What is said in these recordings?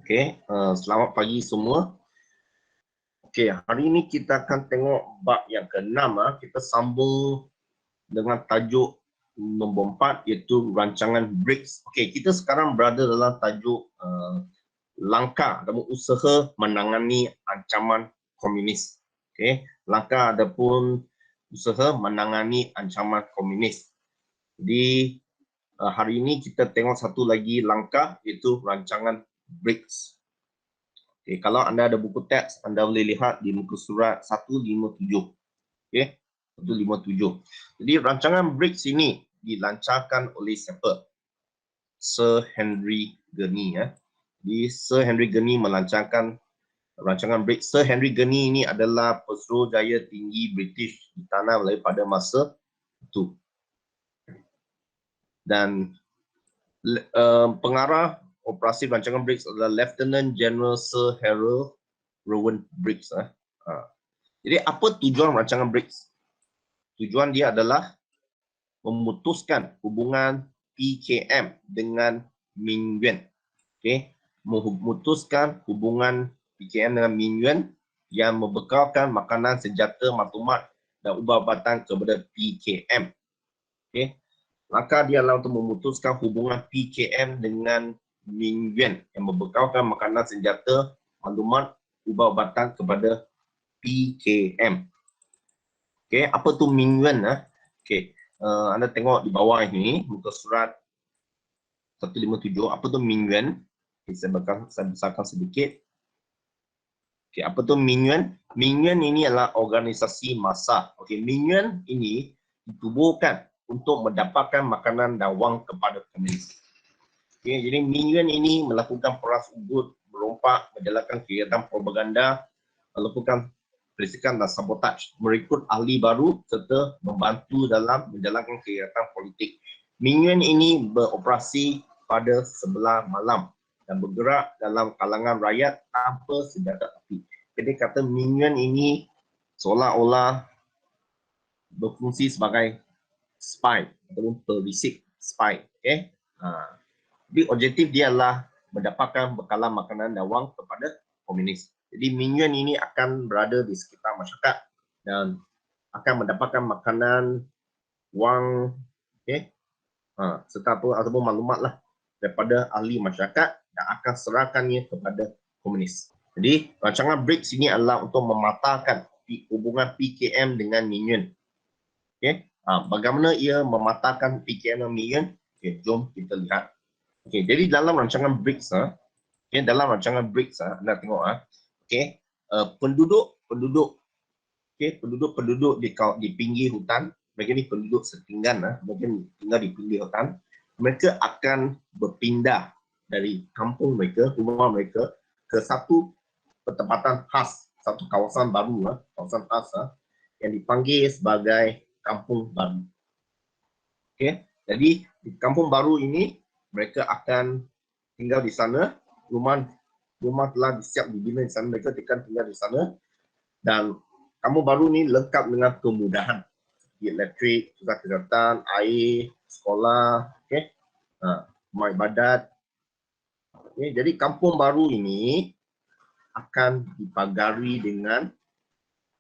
Selamat pagi semua. Hari ini kita akan tengok bab yang ke-6. Kita sambung dengan tajuk nombor 4 iaitu rancangan BRICS. Kita sekarang berada dalam tajuk langkah ataupun usaha menangani ancaman komunis. Langkah ataupun usaha menangani ancaman komunis. Jadi hari ini kita tengok satu lagi langkah iaitu rancangan BRICS. Kalau anda ada buku teks, anda boleh lihat di muka surat 157. 157. Jadi rancangan BRICS ini dilancarkan oleh siapa? Sir Henry Gurney. Jadi Sir Henry Gurney melancarkan rancangan BRICS. Sir Henry Gurney ini adalah pesuruhjaya tinggi British di tanah Melayu pada masa itu. Dan pengarah operasi rancangan BRICS adalah Lieutenant General Sir Harold Rowan BRICS. Jadi apa tujuan rancangan BRICS? Tujuan dia adalah memutuskan hubungan PKM dengan Mingyuan. Memutuskan hubungan PKM dengan Mingyuan yang membekalkan makanan, senjata, maklumat dan ubat-ubatan kepada PKM. Langkah dia adalah untuk memutuskan hubungan PKM dengan Mingyuan yang membekalkan makanan, senjata, maklumat, ubat-ubatan kepada PKM. Apa tu Mingyuan? Anda tengok di bawah ini muka surat 157. Apa tu Mingyuan? Saya besarkan sedikit. Apa tu Mingyuan? Mingyuan ini adalah organisasi massa. Mingyuan ini ditubuhkan untuk mendapatkan makanan dan wang kepada komunis. Jadi Mingyuan ini melakukan peras ugut, merompak, menjalankan kegiatan propaganda, melakukan perisikan dan sabotaj, merekrut ahli baru serta membantu dalam menjalankan kegiatan politik. Mingyuan ini beroperasi pada sebelah malam dan bergerak dalam kalangan rakyat tanpa senjata api. Jadi kata Mingyuan ini seolah-olah berfungsi sebagai spy ataupun perisik spy. Jadi objektif dia adalah mendapatkan bekalan makanan dan wang kepada komunis. Jadi Mingyuan ini akan berada di sekitar masyarakat dan akan mendapatkan makanan, wang, serta ataupun maklumat lah daripada ahli masyarakat dan akan serahkannya kepada komunis. Jadi rancangan BRICS ini adalah untuk mematahkan hubungan PKM dengan Mingyuan. Bagaimana ia mematahkan PKM dengan Mingyuan? Jom kita lihat. Jadi dalam rancangan BRICS, dalam rancangan BRICS, anda tengok, penduduk di pinggir hutan, mereka ni penduduk setinggan, mereka tinggal di pinggir hutan, mereka akan berpindah dari kampung mereka, rumah mereka ke satu pertempatan khas, satu kawasan baru, kawasan khas yang dipanggil sebagai kampung baru. Jadi di kampung baru ini mereka akan tinggal di sana, rumah telah disiap dibina di sana, mereka akan tinggal di sana dan kampung baru ini lengkap dengan kemudahan elektrik, kesihatan, air, sekolah, rumah ibadat. Jadi kampung baru ini akan dipagari dengan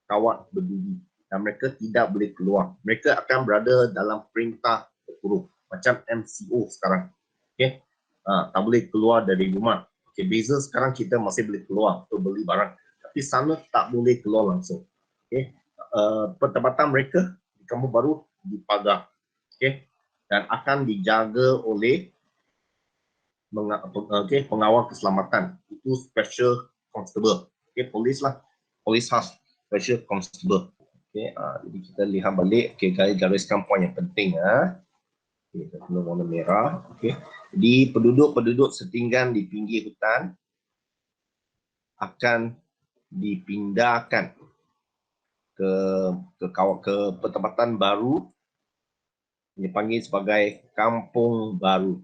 kawat berduri dan mereka tidak boleh keluar. Mereka akan berada dalam perintah terkurung macam MCO sekarang. Tak boleh keluar dari rumah. Beza sekarang kita masih boleh keluar untuk beli barang, tapi sana tak boleh keluar langsung. Pertempatan mereka di kampung baru dipagar, dan akan dijaga oleh pengawal keselamatan, itu special constable, polis lah, polis khas, special constable. Jadi kita lihat balik, gariskan poin yang penting. Kita guna warna merah. Jadi penduduk setinggan di pinggir hutan akan dipindahkan ke pertempatan baru yang dipanggil sebagai kampung baru.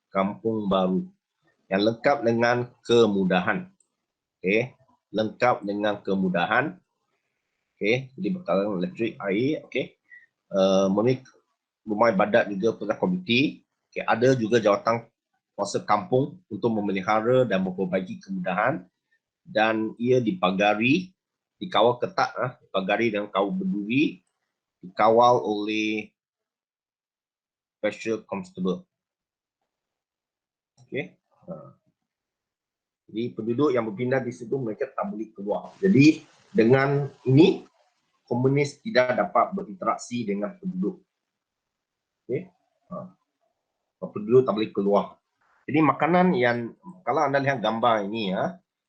Kampung baru yang lengkap dengan kemudahan. Lengkap dengan kemudahan. Jadi bekalan elektrik, air, rumah ibadat juga pernah komuniti. Ada juga jawatan kuasa kampung untuk memelihara dan memperbaiki kemudahan, dan ia dipagari, dikawal ketat, dipagari dengan kawal berduri, dikawal oleh Special Constable. Okey. Jadi penduduk yang berpindah di situ mereka tak boleh keluar. Jadi dengan ini komunis tidak dapat berinteraksi dengan penduduk. Okey. Penduduk tak boleh keluar. Jadi makanan yang kalau anda lihat gambar ini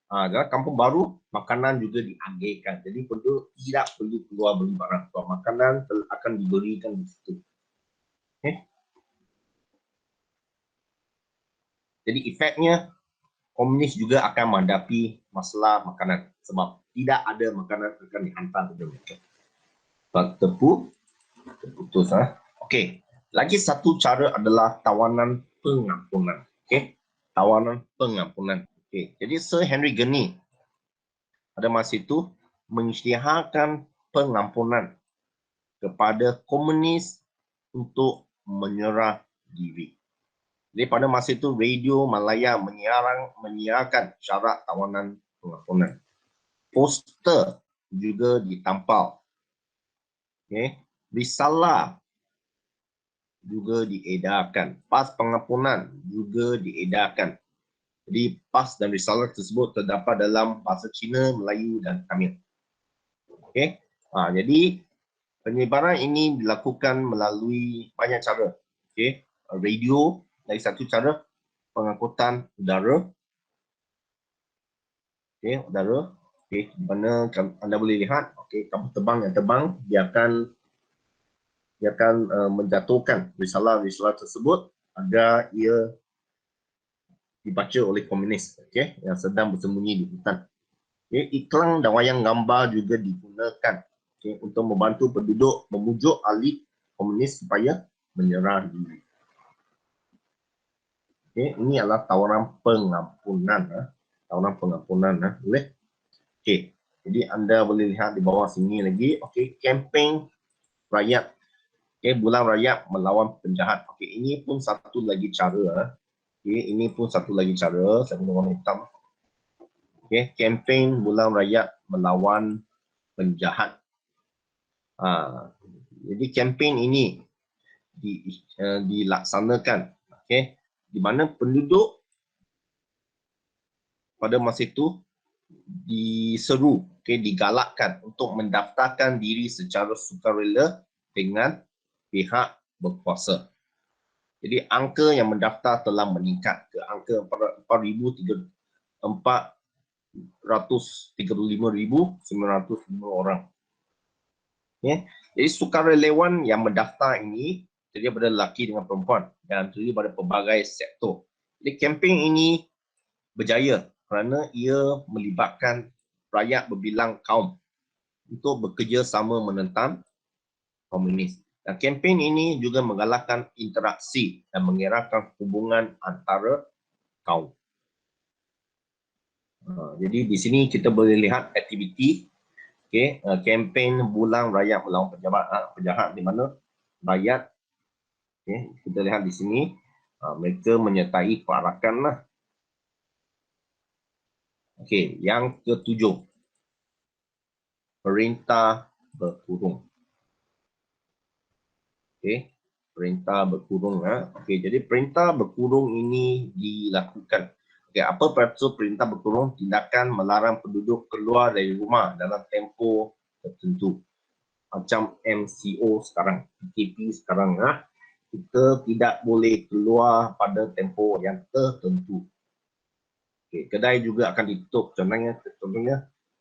dalam kampung baru makanan juga diagihkan. Jadi penduduk tidak perlu keluar beli barang. Makanan akan diberikan di situ. Okay. Jadi efeknya komunis juga akan menghadapi masalah makanan sebab tidak ada makanan akan dihantar kepada mereka. Terputus. Okey. Lagi satu cara adalah tawanan pengampunan. Okey. Tawanan pengampunan. Okey. Jadi Sir Henry Gurney pada masa itu mengisytiharkan pengampunan kepada komunis untuk menyerah diri. Jadi pada masa itu Radio Malaya menyiarkan syarat tawanan pengampunan. Poster juga ditampal. Okay. Risalah juga diedarkan. Pas pengampunan juga diedarkan. Jadi pas dan risalah tersebut terdapat dalam bahasa Cina, Melayu dan Tamil. Okey. Jadi penyebaran ini dilakukan melalui banyak cara. Okey. Radio lagi satu cara, pengangkutan udara. Okey, udara. Okey, di mana anda boleh lihat, okey, kapal terbang yang terbang dia akan menjatuhkan risalah-risalah tersebut agar ia dibaca oleh komunis, okey, yang sedang bersembunyi di hutan. Okay, iklan dan wayang gambar juga digunakan, okay, untuk membantu penduduk memujuk ahli komunis supaya menyerah diri. Okay, ini adalah tawaran pengampunan. Tawaran pengampunan. Boleh? Okay, jadi anda boleh lihat di bawah sini lagi. Okay, kempen rakyat. Okay, bulan rakyat melawan penjahat. Okay, ini pun satu lagi cara. Okay, ini pun satu lagi cara. Saya guna warna hitam. Okay, kempen bulan rakyat melawan penjahat. Jadi kempen ini dilaksanakan, okay, di mana penduduk pada masa itu diseru, okay, digalakkan untuk mendaftarkan diri secara sukarela dengan pihak berkuasa. Jadi angka yang mendaftar telah meningkat ke angka 435,905 orang. Okay. Jadi sukarelawan yang mendaftar ini terdiri pada lelaki dengan perempuan dan terdiri pada pelbagai sektor. Jadi kempen ini berjaya kerana ia melibatkan rakyat berbilang kaum untuk bekerjasama menentang komunis. Dan kempen ini juga menggalakkan interaksi dan mengeratkan hubungan antara kaum. Jadi di sini kita boleh lihat aktiviti, okay, kempen bulan rakyat melawan penjahat di mana rakyat, okay, kita lihat di sini mereka menyertai perarakan lah. Okey, yang ketujuh, perintah berkurung. Okey, perintah berkurung. Okey, jadi perintah berkurung ini dilakukan. Okey, apa maksud perintah berkurung? Tindakan melarang penduduk keluar dari rumah dalam tempoh tertentu. Macam MCO sekarang, PKP sekarang, kita tidak boleh keluar pada tempoh yang tertentu. Okay, kedai juga akan ditutup. Contohnya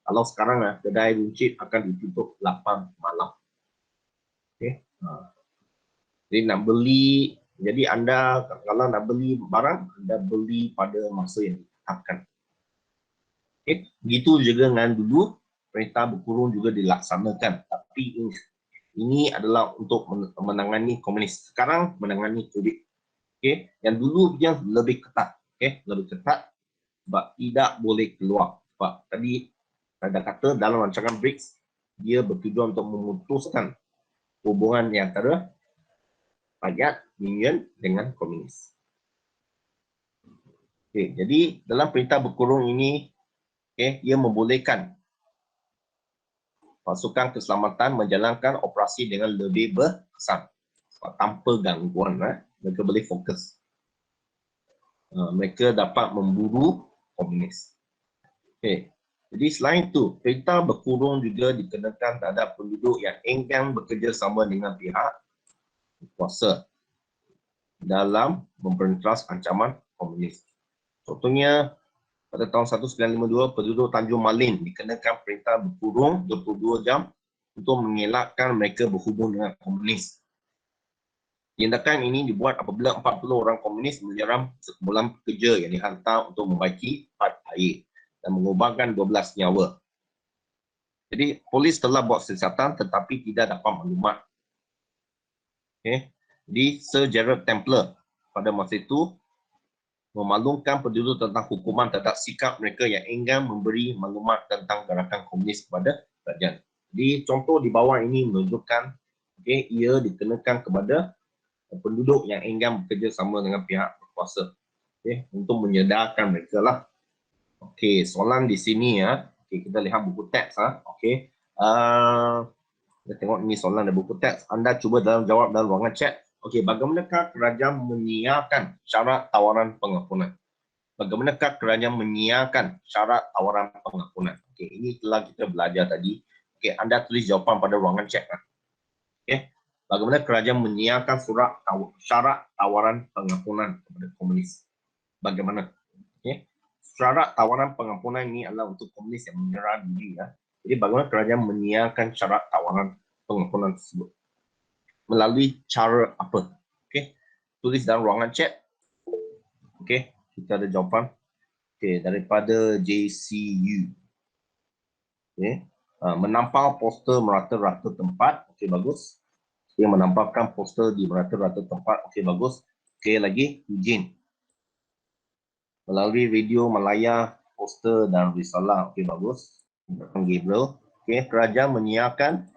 kalau sekarang kedai runcit akan ditutup 8 malam. Okay. Jadi nak beli, jadi anda kalau nak beli barang, anda beli pada masa yang ditetapkan. Okay. Begitu juga dengan dulu, perintah berkurung juga dilaksanakan. Tapi ini adalah untuk menangani komunis. Sekarang menangani COVID. Okay. Yang dulu dia lebih ketat. Okay. Lebih ketat sebab tidak boleh keluar. Sebab tadi saya dah kata dalam rancangan BRICS, dia bertujuan untuk memutuskan hubungan yang antara rakyat, union dengan komunis. Okay, jadi dalam perintah berkurung ini, ia membolehkan pasukan keselamatan menjalankan operasi dengan lebih berkesan tanpa gangguan. Mereka boleh fokus. Mereka dapat memburu komunis. Okay. Jadi selain itu, perintah berkurung juga dikenakan terhadap penduduk yang enggan bekerja sama dengan pihak kuasa dalam memberantas ancaman komunis. Contohnya, pada tahun 1952, penduduk Tanjung Malin dikenakan perintah berkurung 22 jam untuk mengelakkan mereka berhubung dengan komunis. Tindakan ini dibuat apabila 40 orang komunis menyerang sekumpulan pekerja yang dihantar untuk membaiki pipe air dan mengubahkan 12 nyawa. Jadi, polis telah buat siasatan tetapi tidak dapat maklumat. Jadi, Sir Gerald Templer pada masa itu memaklumkan penduduk tentang hukuman terhadap sikap mereka yang enggan memberi maklumat tentang gerakan komunis kepada kerajaan. Jadi, contoh di bawah ini menunjukkan ia dikenakan kepada penduduk yang enggan bekerja sama dengan pihak berkuasa untuk menyedarkan mereka lah. Soalan di sini ya. Kita lihat buku teks. Kita tengok ini soalan dari buku teks. Anda cuba jawab dalam ruangan chat. Bagaimanakah kerajaan menyiarkan syarat tawaran pengampunan? Bagaimanakah kerajaan menyiarkan syarat tawaran pengampunan? Ini telah kita belajar tadi. Anda tulis jawapan pada ruangan chat. Bagaimana kerajaan menyiarkan syarat tawaran pengampunan kepada komunis? Bagaimana? Syarat tawaran pengampunan ini adalah untuk komunis yang menyerah diri. Jadi bagaimana kerajaan menyiarkan syarat tawaran pengampunan tersebut? Melalui cara apa? Tulis dalam ruangan chat. Kita ada jawapan. Daripada JCU. Menampal poster merata-rata tempat. Bagus. Menampakkan poster di merata-rata tempat. Bagus. Lagi Eugene. Melalui video Malaya, poster dan risalah. Bagus. Gabriel. Kerajaan menyiarkan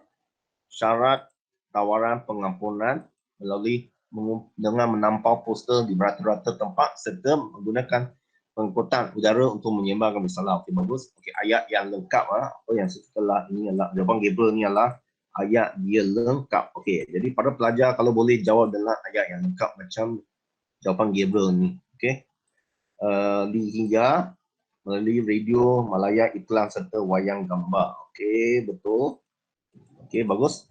syarat tawaran pengampunan melalui dengan menampal poster di merata-rata tempat serta menggunakan pengangkutan udara untuk menyebarkan risalah. Bagus. Ayat yang lengkap. Apa yang setelah ini adalah jawapan Gabriel ini adalah ayat dia lengkap. Jadi para pelajar kalau boleh jawab dengan ayat yang lengkap macam jawapan Gabriel ni. Li hingga melalui radio Malaya, iklan serta wayang gambar. Betul. Bagus.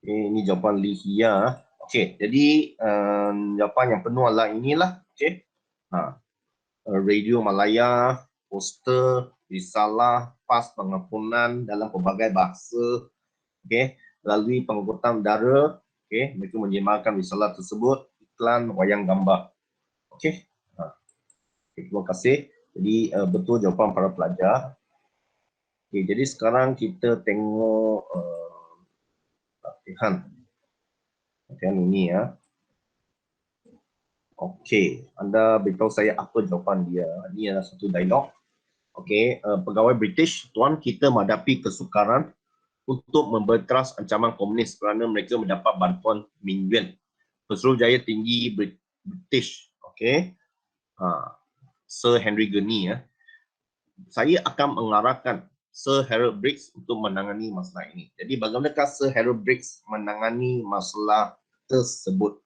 Ini jawapan Li Hia. Jadi jawapan yang penuh adalah inilah. Radio Malaya, poster, risalah, pas pengampunan dalam pelbagai bahasa. Melalui pengangkutan udara. Mereka menyebarkan risalah tersebut, iklan, wayang gambar. Terima kasih. Jadi betul jawapan para pelajar. Jadi sekarang kita tengok latihan ini ya. Anda beritahu saya apa jawapan dia. Ini adalah satu dialog. Pegawai British, tuan, kita menghadapi kesukaran untuk memberantas ancaman komunis kerana mereka mendapat bantuan Min Yuan, Pesuruhjaya Tinggi British. Sir Henry Gurney ya. Saya akan mengarahkan Sir Harold Briggs untuk menangani masalah ini. Jadi bagaimanakah Sir Harold Briggs menangani masalah tersebut?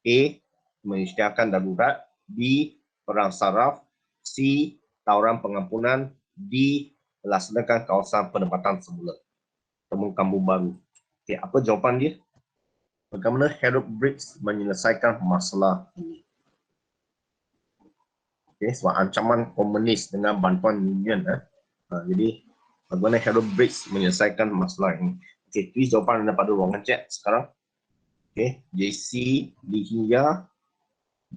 A. Mengisytiharkan darurat. B. Perang saraf. C. Tawaran pengampunan. D. Melaksanakan kawasan penempatan semula. Temu kampung baru. Apa jawapan dia? Bagaimana Harold Briggs menyelesaikan masalah ini? Sebab ancaman komunis dengan bantuan Union. Jadi bagaimana Harold Briggs menyelesaikan masalah ini? Tulis jawapan anda pada ruangan chat sekarang. JC Li Hia,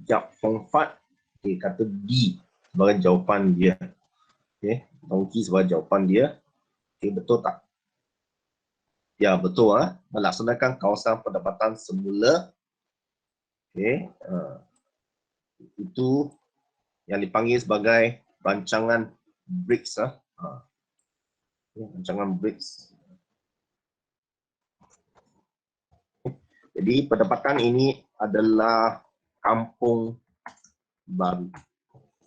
Jap Fong Fat, kata D sebagai jawapan dia. Tongki sebagai jawapan dia. Betul tak? Ya, betul. Melaksanakan kawasan pendapatan semula. Itu yang dipanggil sebagai rancangan Briggs. Rancangan Briggs. Jadi pendapatan ini adalah kampung baru.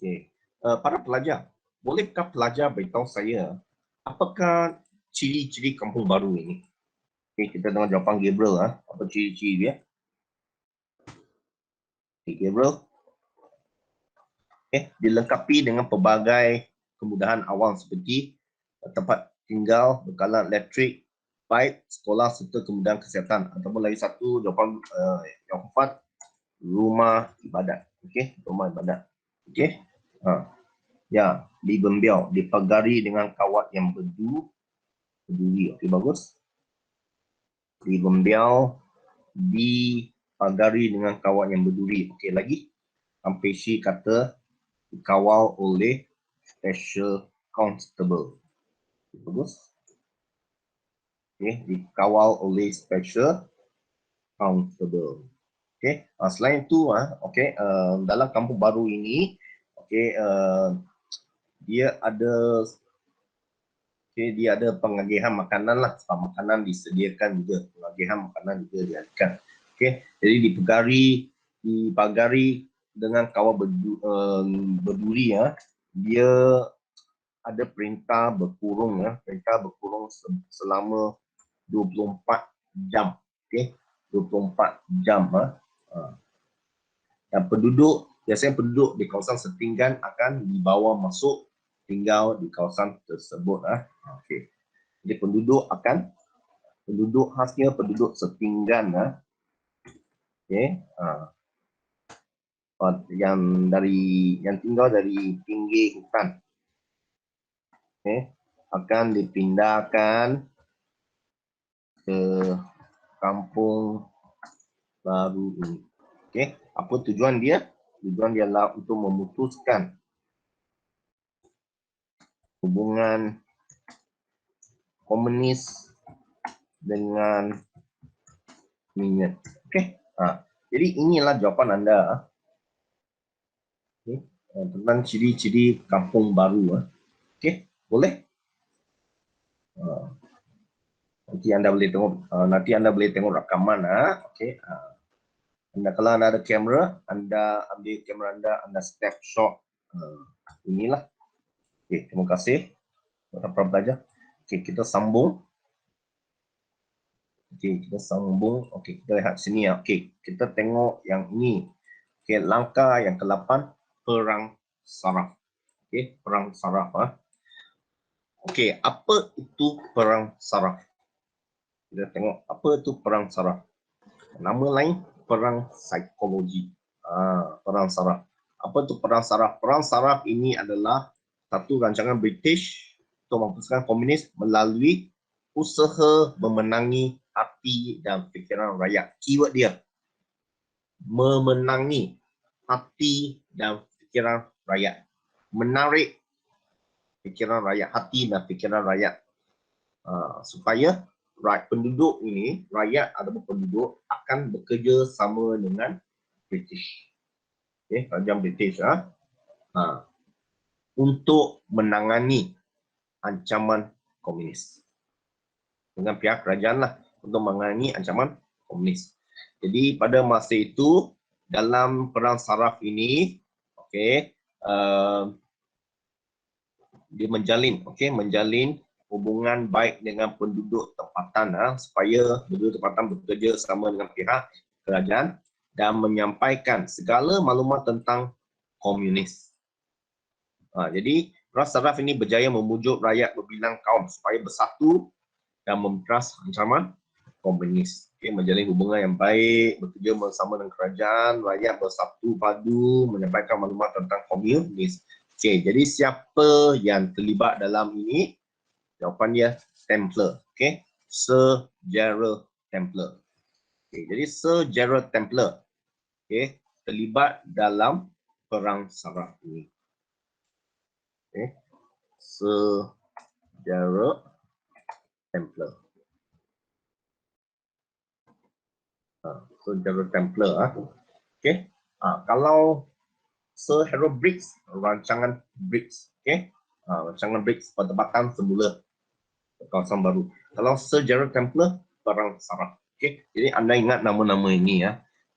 Okey. Para pelajar, bolehkah pelajar beritahu saya apakah ciri-ciri kampung baru ini? Okey, kita dengar jawapan Gabriel apa ciri-ciri dia? Okey, Gabriel. Dilengkapi dengan pelbagai kemudahan awam seperti tempat tinggal, bekalan elektrik, baik sekolah serta kemudahan kesihatan. Ataupun lagi satu jawapan yang keempat, rumah ibadat. Okey, rumah ibadat. Okey. Ya, dibembiau, dipagari dengan kawat yang berduri. Okey, bagus. Dibembiau, dipagari dengan kawat yang berduri. Okey, lagi. Ampeshi kata dikawal oleh special constable. Bagus. Okey, dikawal oleh special constable. Okey, selain itu okey, dalam kampung baru ini okey, dia ada pengagihan makanan lah, sebab makanan disediakan juga, pengagihan makanan juga diadakan. Okey, jadi dipagari dengan kawal berduri dia ada perintah berkurung selama 24 jam. Okey, 24 jam dan biasanya penduduk di kawasan setinggan akan dibawa masuk tinggal di kawasan tersebut Okey. Jadi penduduk khasnya penduduk setinggan okey, yang tinggal dari pinggir hutan akan dipindahkan ke kampung baru ini. Okey, apa tujuan dia? Tujuan dia adalah untuk memutuskan hubungan komunis dengan minyak. Okey. Jadi inilah jawapan anda tentang ciri-ciri kampung baru. Okey, boleh? Nanti anda boleh tengok rakaman okey. Kalau anda ada kamera, anda ambil kamera anda snapshot inilah. Okey, terima kasih kepada para pelajar. Okey, kita sambung. Okey, kita lihat sini Okey, kita tengok yang ini. Okey, langkah yang ke-8, perang saraf. Okey, perang saraf Okey, apa itu perang saraf? Kita tengok apa itu perang saraf. Nama lain perang psikologi. Perang saraf. Apa itu perang saraf? Perang saraf ini adalah satu rancangan British untuk mempertahankan komunis melalui usaha memenangi hati dan fikiran rakyat. Keyword dia, memenangi hati dan fikiran rakyat. Menarik fikiran rakyat, hati dan fikiran rakyat. Supaya penduduk ini, rakyat ataupun penduduk akan bekerja sama dengan British. Okay, kerajaan British untuk menangani ancaman komunis. Dengan pihak kerajaan lah untuk menangani ancaman komunis. Jadi pada masa itu dalam perang saraf ini, dia menjalin hubungan baik dengan penduduk tempatan supaya penduduk tempatan bekerja sama dengan pihak kerajaan dan menyampaikan segala maklumat tentang komunis. Jadi perang saraf ini berjaya memujuk rakyat berbilang kaum supaya bersatu dan memperas ancaman komunis. Menjalin hubungan yang baik, bekerja bersama dengan kerajaan, rakyat bersatu padu, menyampaikan maklumat tentang komunis. Jadi siapa yang terlibat dalam ini? Jawapan dia Templar. Sir Gerald Templar. Jadi Sir Gerald Templar terlibat dalam perang saraf ini. Sir Gerald Templar. Sir Gerald Templar. Kalau Sir Harold Briggs, rancangan Briggs, rancangan Briggs pertempatan semula kawasan baru. Kalau Sir Gerald Templar, perang saraf. Jadi anda ingat nama-nama ini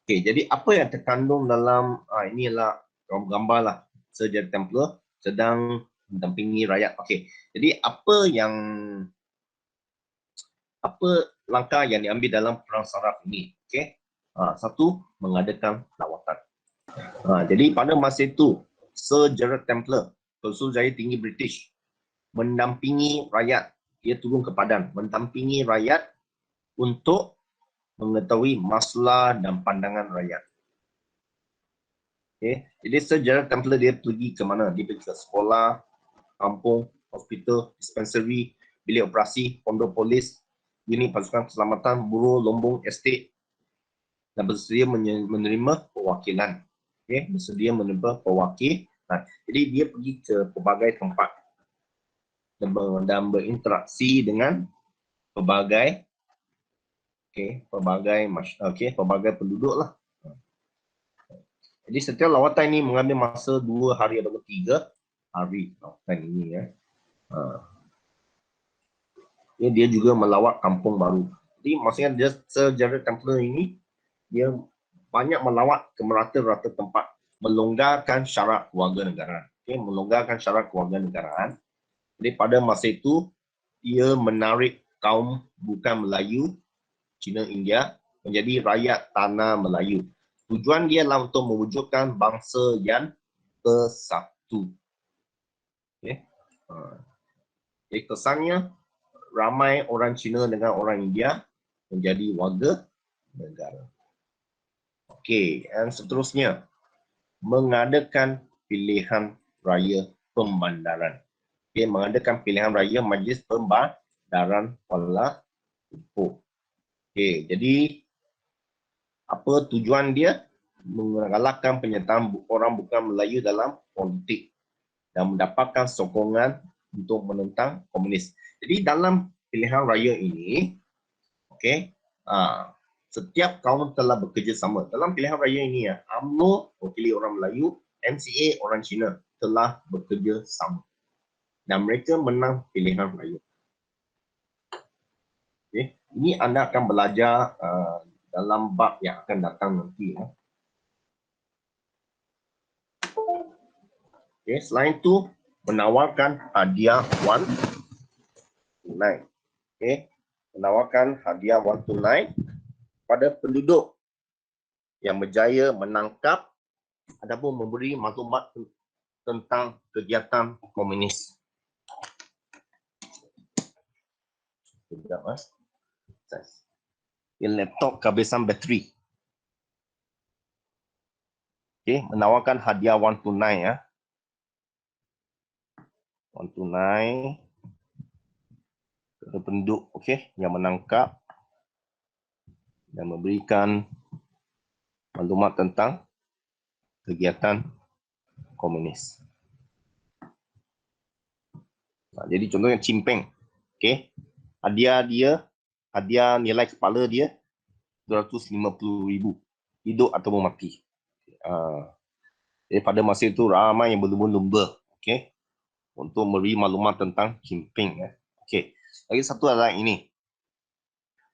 jadi apa yang terkandung dalam inilah gambar lah Sejarah Templar sedang mendampingi rakyat. Okey. Jadi apa langkah yang diambil dalam perang saraf ini? Okey. Satu, mengadakan lawatan. Jadi pada masa itu, Sejarah Templar, Konsul-Jaya Tinggi British mendampingi rakyat. Dia turun ke Padang, mendampingi rakyat untuk mengetahui masalah dan pandangan rakyat. Okay. Jadi Sejarah Templar dia pergi ke mana? Dia pergi ke sekolah, kampung, hospital, dispensary, bilik operasi, pondok polis, unit pasukan keselamatan, buruh, lombong, estate, dan bersedia menerima perwakilan. Okay. Bersedia menerima perwakilan. Jadi dia pergi ke pelbagai tempat dan berinteraksi dengan pelbagai pelbagai penduduk lah. Jadi setiap lawatan ini mengambil masa 2 hari atau 3 hari lawatan ini ya. Dia juga melawat kampung baru. Jadi maksudnya dia Sejarah Templar ini dia banyak melawat ke merata-rata tempat, melonggarkan syarat kewarganegaraan. Melonggarkan syarat kewarganegaraan. Jadi pada masa itu dia menarik kaum bukan Melayu, Cina India menjadi rakyat tanah Melayu. Tujuan dia adalah untuk mewujudkan bangsa yang bersatu. Jadi kesannya ramai orang Cina dengan orang India menjadi warga negara. Okey, dan seterusnya mengadakan pilihan raya pembandaran. Mengadakan pilihan raya Majlis Pembandaran Kuala Lumpur. Jadi apa tujuan dia? Mengalahkan penyertaan orang bukan Melayu dalam politik dan mendapatkan sokongan untuk menentang komunis. Jadi dalam pilihan raya ini, setiap kaum telah bekerjasama. Dalam pilihan raya ini ya, UMNO mewakili orang Melayu, MCA orang Cina telah bekerjasama dan mereka menang pilihan raya. Ini anda akan belajar dalam bab yang akan datang nanti ya. Selain itu menawarkan hadiah wang tunai. Menawarkan hadiah wang tunai pada penduduk yang berjaya menangkap ataupun memberi maklumat tentang kegiatan komunis. Sekejap mas. Laptop kehabisan bateri. Menawarkan hadiah wang tunai ya. Wang tunai kepada penduduk yang menangkap dan memberikan maklumat tentang kegiatan komunis. Jadi contohnya cimpeng. Hadiah nilai kepala dia 250,000, hidup ataupun mati. Jadi pada masa itu ramai yang berlumba-lumba untuk memberi maklumat tentang cimpeng ya. Lagi satu adalah ini.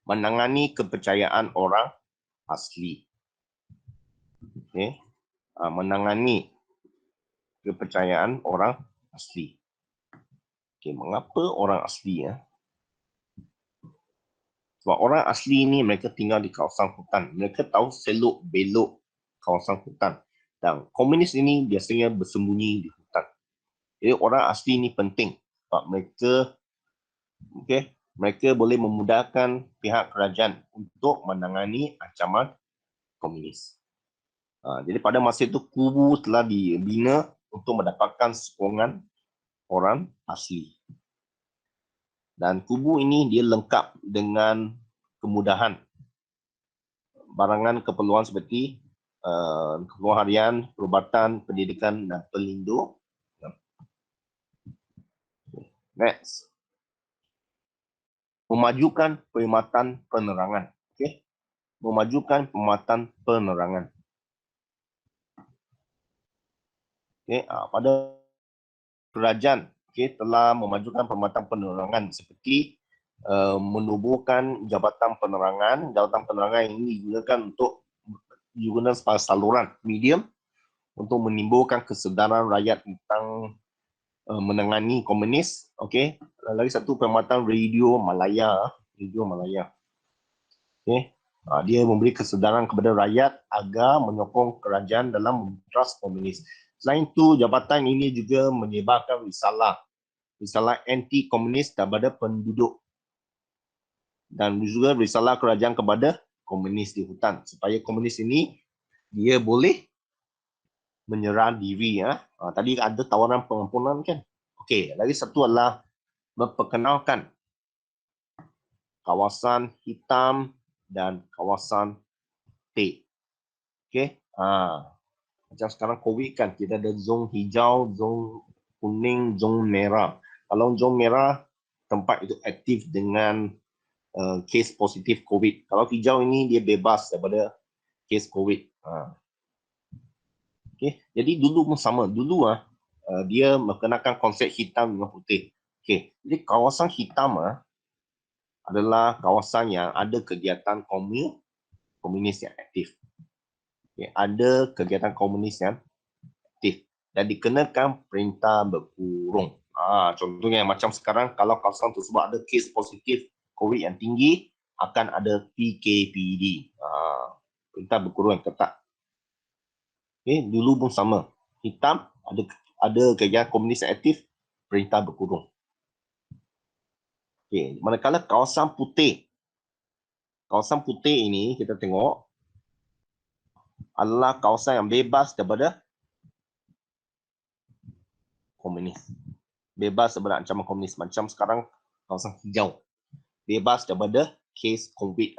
Menangani kepercayaan orang asli. Menangani kepercayaan orang asli. Mengapa orang asli ya? Sebab orang asli ini mereka tinggal di kawasan hutan. Mereka tahu selok belok kawasan hutan. Dan komunis ini biasanya bersembunyi di hutan. Jadi orang asli ini penting. Sebab mereka boleh memudahkan pihak kerajaan untuk menangani ancaman komunis. Jadi pada masa itu kubu telah dibina untuk mendapatkan sokongan orang asli. Dan kubu ini dia lengkap dengan kemudahan barangan keperluan seperti keperluan harian, perubatan, pendidikan dan pelindung. Next. Memajukan perkhidmatan penerangan. Memajukan perkhidmatan penerangan. Pada kerajaan telah memajukan perkhidmatan penerangan seperti menubuhkan jabatan penerangan. Jabatan penerangan ini digunakan sebagai saluran medium untuk menimbulkan kesedaran rakyat tentang menangani komunis. Okey, lagi satu perkhidmatan Radio Malaya. Radio Malaya. Okey, dia memberi kesedaran kepada rakyat agar menyokong kerajaan dalam memeras komunis. Selain itu, jabatan ini juga menyebarkan risalah anti komunis kepada penduduk dan juga risalah kerajaan kepada komunis di hutan supaya komunis ini dia boleh menyerah diri ya. Tadi ada tawaran pengampunan kan. Okey, lagi satu adalah memperkenalkan kawasan hitam dan kawasan putih. Okey. Macam sekarang COVID kan kita ada zon hijau, zon kuning, zon merah. Kalau zon merah tempat itu aktif dengan kes positif COVID. Kalau hijau ini dia bebas daripada kes COVID. Okay. Jadi dulu pun sama. Dulu dia mengenakan konsep hitam dengan putih. Okay. Jadi kawasan hitam adalah kawasan yang ada kegiatan komunis yang aktif. Okay. Ada kegiatan komunis yang aktif dan dikenakan perintah berkurung. Contohnya macam sekarang kalau kawasan tersebut ada kes positif COVID yang tinggi, akan ada PKPD. Perintah berkurung yang ketat. Okay. Dulu pun sama. Hitam ada kegiatan komunis aktif, perintah berkurung. Okay. Manakala kawasan putih ini kita tengok adalah kawasan yang bebas daripada komunis. Bebas daripada ancaman komunis. Macam sekarang kawasan hijau. Bebas daripada kes COVID.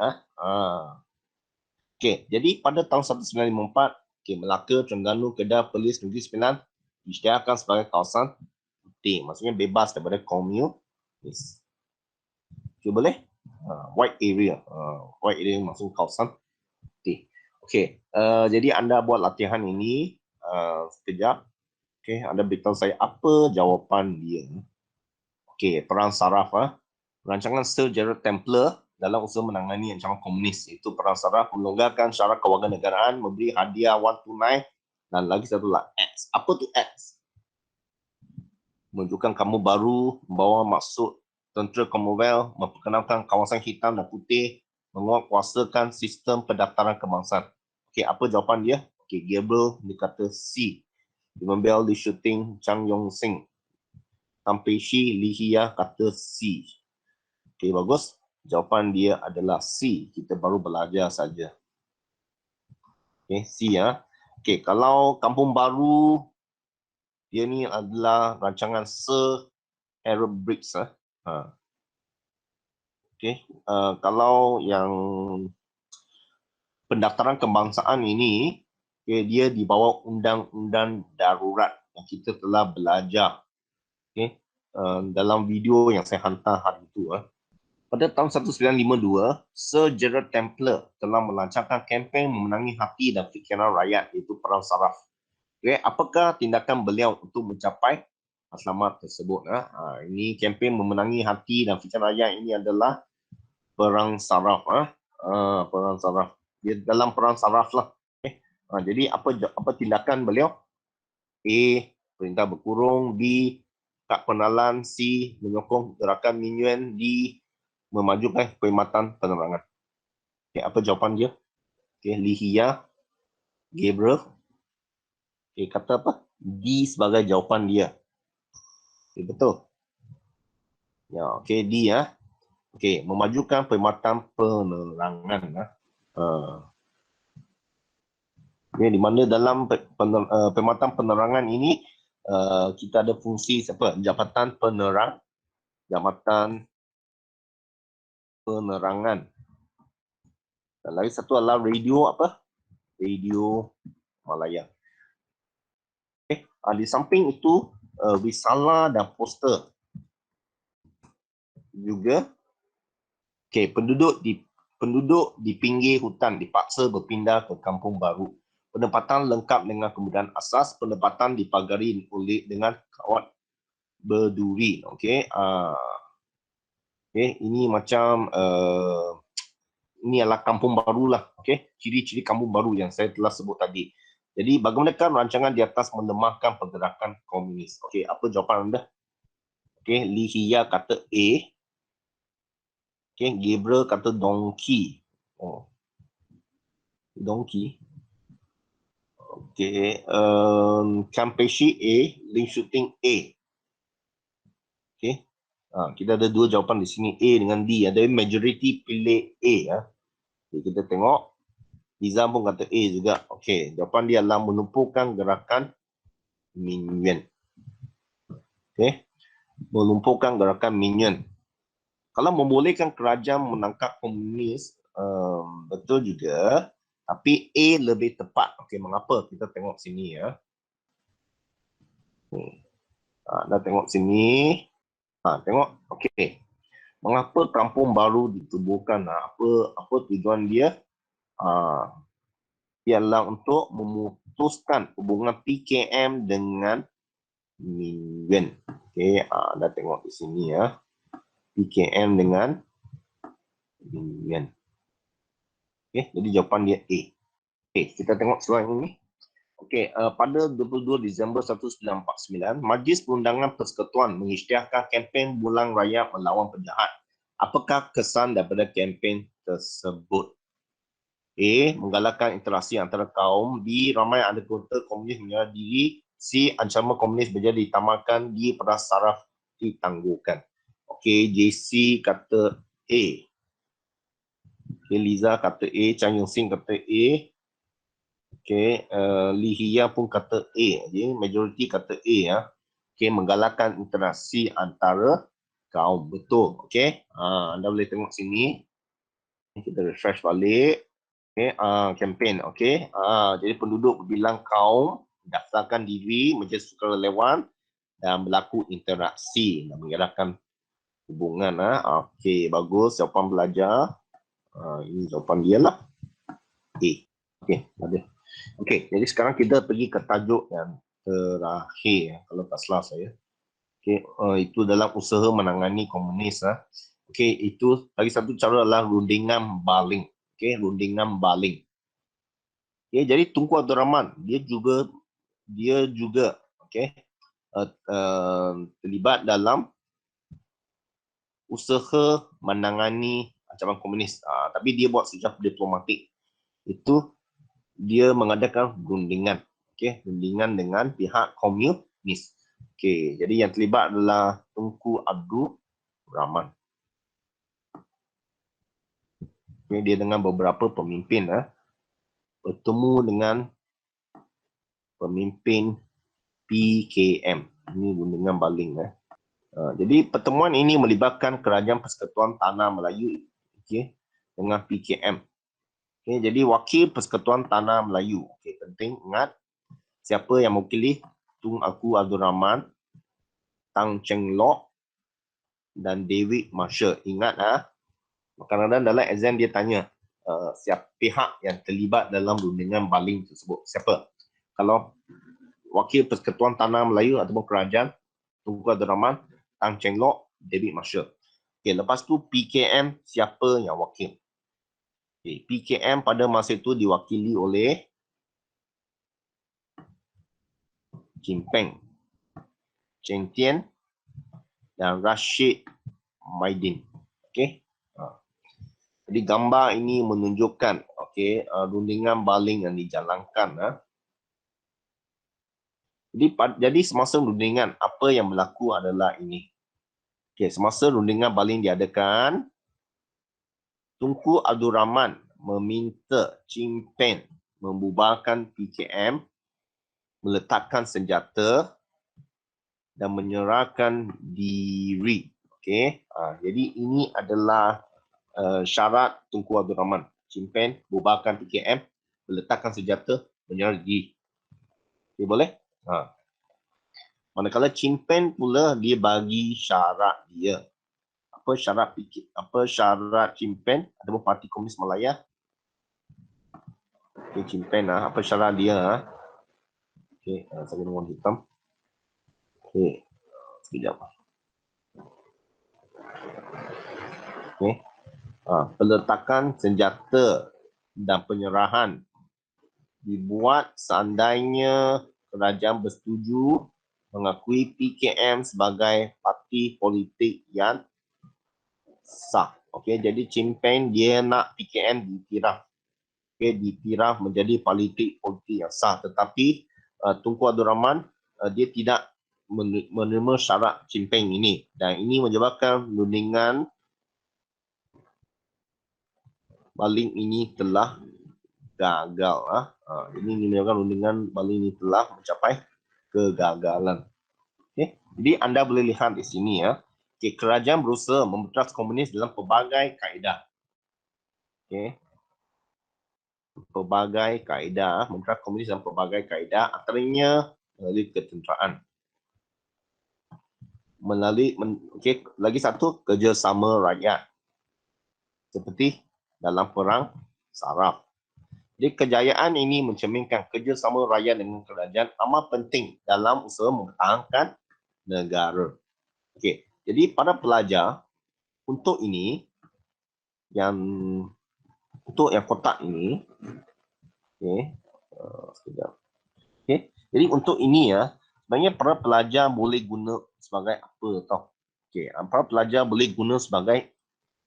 Okay. Jadi pada tahun 1954, Melaka, Terengganu, Kedah, Perlis, Negeri Sembilan diisytiharkan sebagai kawasan putih. Maksudnya bebas daripada komunis. Okay, boleh? White area. White area maksud kawasan putih. Okay. Jadi anda buat latihan ini sekejap. Okay. Anda beritahu saya apa jawapan dia. Okay. Peran saraf. Rancangan Sir Gerald Templer dalam usaha menangani ancaman komunis. Itu peran saraf melonggarkan syarat kewarganegaraan, memberi hadiah wang tunai dan lagi satu lah X. Apa tu X? Menunjukkan kamu baru, membawa maksud tentera Commonwealth, memperkenalkan kawasan hitam dan putih, menguatkuasakan sistem pendaftaran kebangsaan. Okey, apa jawapan dia? Okey, Gabriel dia kata C. Dimembel di shooting Chang Yong Sing. Tampeshi Lihia kata C. Okey, bagus. Jawapan dia adalah C. Kita baru belajar saja. Okey, C ya. Okey, kalau kampung baru dia ni adalah rancangan Sir Harold Briggs. Okey, kalau yang pendaftaran kebangsaan ini, dia di bawah undang-undang darurat yang kita telah belajar. Okey, dalam video yang saya hantar hari itu. Pada tahun 1952, Sir Gerald Templer telah melancarkan kempen memenangi hati dan fikiran rakyat, iaitu perang saraf. Okay, apakah tindakan beliau untuk mencapai matlamat tersebut? Ini kempen memenangi hati dan fikiran rakyat ini adalah perang saraf. Perang saraf. Dia dalam perang saraf lah. Okay. Jadi apa tindakan beliau? A. Perintah berkurung. B. Tak penalan. C. Menyokong gerakan Minuan. D. Memajukan perkhidmatan penerangan. Okay, apa jawapan dia? Okay, Lihia, Gabriel. Okay, kata apa? D sebagai jawapan dia. Okay, betul. Ya, okay, D ya. Okay, memajukan perkhidmatan penerangan. Okay, di mana dalam perkhidmatan penerangan ini kita ada fungsi apa? Jabatan penerangan. Dan lagi satu adalah radio apa? Radio Malaya. Okay. Di samping itu risalah dan poster juga. Okay, penduduk di pinggir hutan dipaksa berpindah ke kampung baru. Penempatan lengkap dengan kemudahan asas. Penempatan dipagari oleh dengan kawat berduri. Okay. Okay, ini macam ini adalah kampung baru lah. Okay, ciri-ciri kampung baru yang saya telah sebut tadi. Jadi bagaimanakah rancangan di atas melemahkan pergerakan komunis? Okey, apa jawapan anda? Okey, Lee Hia kata A. Okey, Gabriel kata donkey. Oh, donkey. Okey, Kampeshi A, Ling Shooting A. Okey. Kita ada dua jawapan di sini, A dengan D. Ada majority pilih A ya. Okay, kita tengok. Nizam pun kata A juga. Okey, jawapan dia adalah melumpuhkan gerakan Min Yuan. Okey. Melumpuhkan gerakan Min Yuan. Kalau membolehkan kerajaan menangkap komunis, betul juga. Tapi A lebih tepat. Okey, mengapa? Kita tengok sini ya. Dah tengok sini. Tengok. Okey. Mengapa kampung baru ditubuhkan? Apa tujuan dia? Ialah untuk memutuskan hubungan PKM dengan Min Yuan. Okey, dah tengok di sini ya. PKM dengan Min Yuan. Okey, jadi jawapan dia A. Okey, kita tengok slide ini. Okey, pada 22 Disember 1949, Majlis Perundangan Persekutuan mengisytiharkan kempen Bulan Raya Melawan Penjahat. Apakah kesan daripada kempen tersebut? A. Menggalakkan interaksi antara kaum. B. Ramai anggota komunis menyerah diri. C. Ancaman komunis menjadi ditamakan. D. Peras saraf ditangguhkan. Okey, JC kata A. Okay, Liza kata A. Chang Yung Sing kata A. Okey, Lee Hia pun kata A. Jadi majoriti kata A ya. Okey, menggalakkan interaksi antara kaum. Betul. Okey. Anda boleh tengok sini. Kita refresh balik. Okey, kempen. Okey. Jadi penduduk berbilang kaum daftarkan diri menjadi sukarelawan dan berlaku interaksi dan menggerakkan hubungan. Okey, bagus. Jawapan belajar. Ini jawapan dia lah. A. Okey, ada. Okey, jadi sekarang kita pergi ke tajuk yang terakhir kalau tak salah saya. Okey, itu dalam usaha menangani komunis. Okey, itu lagi satu cara adalah rundingan baling. Okey, rundingan baling. Okey, jadi Tunku Abdul Rahman dia juga okey terlibat dalam usaha menangani ancaman komunis. Tapi dia buat secara diplomatik. Itu dia mengadakan rundingan. Okey, rundingan dengan pihak komunis. Okey, jadi yang terlibat adalah Tunku Abdul Rahman. Okey, dia dengan beberapa pemimpin bertemu dengan pemimpin PKM. Ini rundingan baling jadi pertemuan ini melibatkan Kerajaan Persekutuan Tanah Melayu dengan PKM. Okay, jadi wakil Persekutuan Tanah Melayu. Okay, penting ingat siapa yang mewakili Tunku Abdul Rahman, Tang Cheng Lock dan David Marshall. Ingat kadang-kadang dalam exam dia tanya siapa pihak yang terlibat dalam rundingan baling tersebut. Siapa? Kalau wakil Persekutuan Tanah Melayu ataupun kerajaan, Tunku Abdul Rahman, Tang Cheng Lock, David Marshall. Okay, lepas tu PKM siapa yang wakil? Okay, PKM pada masa itu diwakili oleh Chin Peng, Chen Tian dan Rashid Maidin. Okey. Jadi gambar ini menunjukkan rundingan baling yang dijalankan. Jadi semasa rundingan apa yang berlaku adalah ini. Okey, semasa rundingan baling diadakan, Tunku Abdul Rahman meminta Chin Peng membubarkan PKM, meletakkan senjata dan menyerahkan diri. Okey, jadi ini adalah syarat Tunku Abdul Rahman. Chin Peng bubarkan PKM, meletakkan senjata, menyerah diri. Okay, boleh? Manakala Chin Peng pula dia bagi syarat dia. Apa syarat Chin Peng ataupun Parti Komunis Malaya? Okay, Chin Peng apa syarat dia? Okey, saya guna warna hitam. Okey, sekejap. Okey. Peletakan senjata dan penyerahan dibuat seandainya kerajaan bersetuju mengakui PKM sebagai parti politik yang sah. Okey, jadi Chin Peng dia nak PKM diiktiraf. Okey, diiktiraf menjadi politik yang sah, tetapi Tunku Abdul Rahman dia tidak menerima syarat Chin Peng ini, dan ini menyebabkan rundingan baling ini telah gagal. Ini menyebabkan rundingan baling ini telah mencapai kegagalan. Okay. Jadi anda boleh lihat di sini ya. Okay, kerajaan berusaha memberantas komunis dalam pelbagai kaedah. Okay. Pelbagai kaedah, memberantas komunis dalam pelbagai kaedah, antaranya melalui ketenteraan. Okay, lagi satu, kerjasama rakyat. Seperti dalam perang saraf. Jadi kejayaan ini mencerminkan kerjasama rakyat dengan kerajaan amat penting dalam usaha mempertahankan negara. Okey, jadi para pelajar untuk ini yang kotak ini, okey, sekejap. Okey, jadi untuk ini ya, sebenarnya para pelajar boleh guna sebagai apa tau? Okey, para pelajar boleh guna sebagai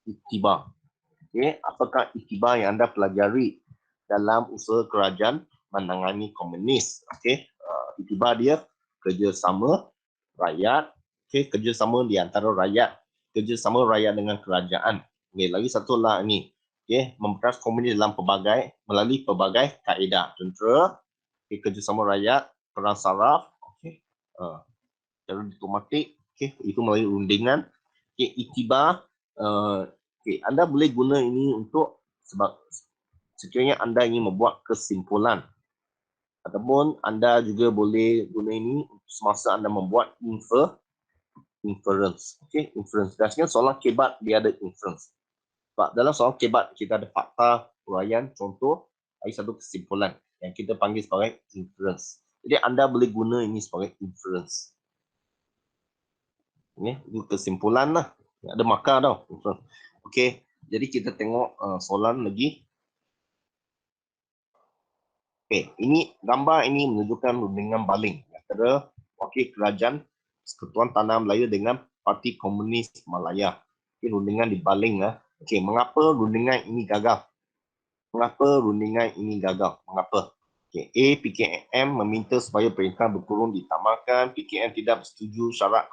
iktibar. Okey, apakah iktibar yang anda pelajari dalam usaha kerajaan menangani komunis? Okey, iktibar dia kerjasama rakyat, okey, kerjasama di antara rakyat, kerjasama rakyat dengan kerajaan. Okey, lagi satu lah ni, okey, memperantas komunis dalam melalui pelbagai kaedah tentera, okey, kerjasama rakyat, perang saraf, okey, secara diplomatik, okey, itu melalui rundingan, okey, iktibar, okey, anda boleh guna ini untuk sebab sekiranya anda ingin membuat kesimpulan, ataupun anda juga boleh guna ini semasa anda membuat inference. Okey, inference. Biasanya soalan kebat dia ada inference. Sebab dalam soalan kebat kita ada fakta, huraian, contoh, ada satu kesimpulan yang kita panggil sebagai inference. Jadi anda boleh guna ini sebagai inference. Ini kesimpulan lah. Ada markah tau. Okey, jadi kita tengok soalan lagi. Okey, ini gambar ini menunjukkan rundingan baling antara wakil kerajaan Persekutuan Tanah Melayu dengan Parti Komunis Malaya. Okey, rundingan dibaling lah. Okey, mengapa rundingan ini gagal? Mengapa? Okey, A, PKM meminta supaya perintah berkurung ditamatkan. PKM tidak bersetuju syarat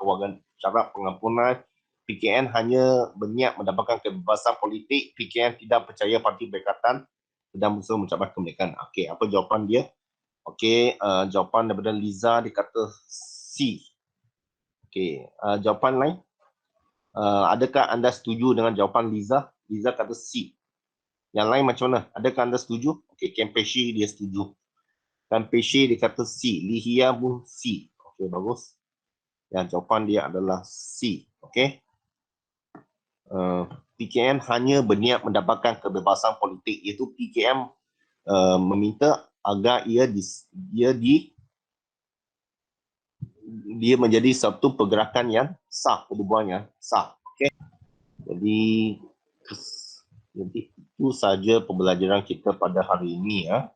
pengampunan. PKM hanya berniat mendapatkan kebebasan politik. PKM tidak percaya parti Perikatan sedang berusaha mencapai kemerdekaan. Okey, apa jawapan dia? Okey, jawapan daripada Liza dia kata C. Okey, jawapan lain. Adakah anda setuju dengan jawapan Liza? Liza kata C. Yang lain macam mana? Adakah anda setuju? Okey, Kempeshi dia setuju. Kempeshi dia kata C. Lihia pun C. Okey, bagus. Yang jawapan dia adalah C. Okey. PKM hanya berniat mendapatkan kebebasan politik, iaitu PKM meminta agar dia menjadi satu pergerakan yang sah, perbuatan yang sah. Okey. Jadi itu saja pembelajaran kita pada hari ini ya.